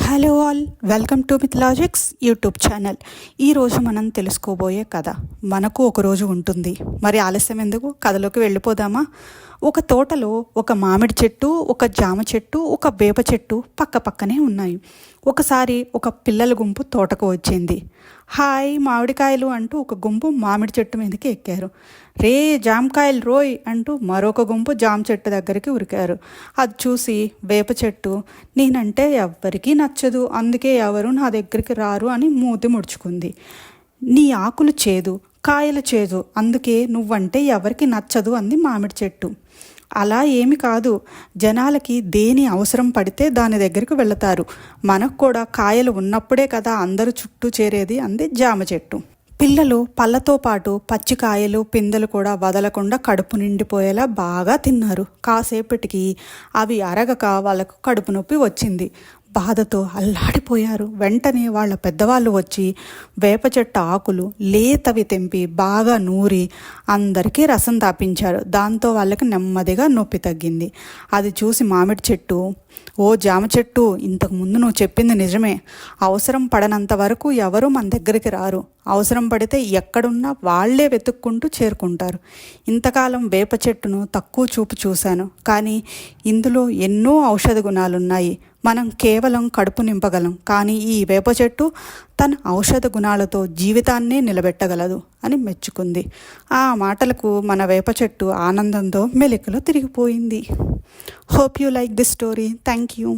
Hello all, welcome to Mythologics YouTube channel. ఈరోజు మనం తెలుసుకోబోయే కథ మనకు ఒక రోజు ఉంటుంది. మరి ఆలస్యం ఎందుకు, కథలోకి వెళ్ళిపోదామా? ఒక తోటలో ఒక మామిడి చెట్టు, ఒక జామ చెట్టు, ఒక వేప చెట్టు పక్క పక్కనే ఉన్నాయి. ఒకసారి ఒక పిల్లల గుంపు తోటకు వచ్చింది. హాయ్ మామిడికాయలు అంటూ ఒక గుంపు మామిడి చెట్టు మీదకి ఎక్కారు. రే జామకాయలు రోయ్ అంటూ మరొక గుంపు జామ చెట్టు దగ్గరికి ఉరికారు. అది చూసి వేప చెట్టు, నేనంటే ఎవ్వరికీ నచ్చదు, అందుకే ఎవరు నా దగ్గరికి రారు అని మూతి ముడుచుకుంది. నీ ఆకులు చేదు, కాయలు చేదు, అందుకే నువ్వంటే ఎవరికి నచ్చదు అంది మామిడి చెట్టు. అలా ఏమి కాదు, జనాలకి దేని అవసరం పడితే దాని దగ్గరికి వెళతారు. మనకు కూడా కాయలు ఉన్నప్పుడే కదా అందరూ చుట్టూ చేరేది అంది జామ చెట్టు. పిల్లలు పళ్ళతో పాటు పచ్చికాయలు పిందెలు కూడా వదలకుండా కడుపు నిండిపోయేలా బాగా తిన్నారు. కాసేపటికి అవి అరగక వాళ్ళకు కడుపు నొప్పి వచ్చింది. బాధతో అల్లాడిపోయారు. వెంటనే వాళ్ళ పెద్దవాళ్ళు వచ్చి వేప చెట్టు ఆకులు లేతవి తెంపి బాగా నూరి అందరికీ రసం తాపించారు. దాంతో వాళ్ళకి నెమ్మదిగా నొప్పి తగ్గింది. అది చూసి మామిడి చెట్టు, ఓ జామ చెట్టు, ఇంతకుముందు నువ్వు చెప్పింది నిజమే. అవసరం పడనంత వరకు ఎవరు మన దగ్గరికి రారు. అవసరం పడితే ఎక్కడున్నా వాళ్లే వెతుక్కుంటూ చేరుకుంటారు. ఇంతకాలం వేప చెట్టును తక్కువ చూపు చూశాను, కానీ ఇందులో ఎన్నో ఔషధ గుణాలున్నాయి. మనం కేవలం కడుపు నింపగలం, కానీ ఈ వేప చెట్టు తన ఔషధ గుణాలతో జీవితాన్నే నిలబెట్టగలదు అని మెచ్చుకుంది. ఆ మాటలకు మన వేప చెట్టు ఆనందంతో మెలికలో తిరిగిపోయింది. Hope you like this story. Thank you.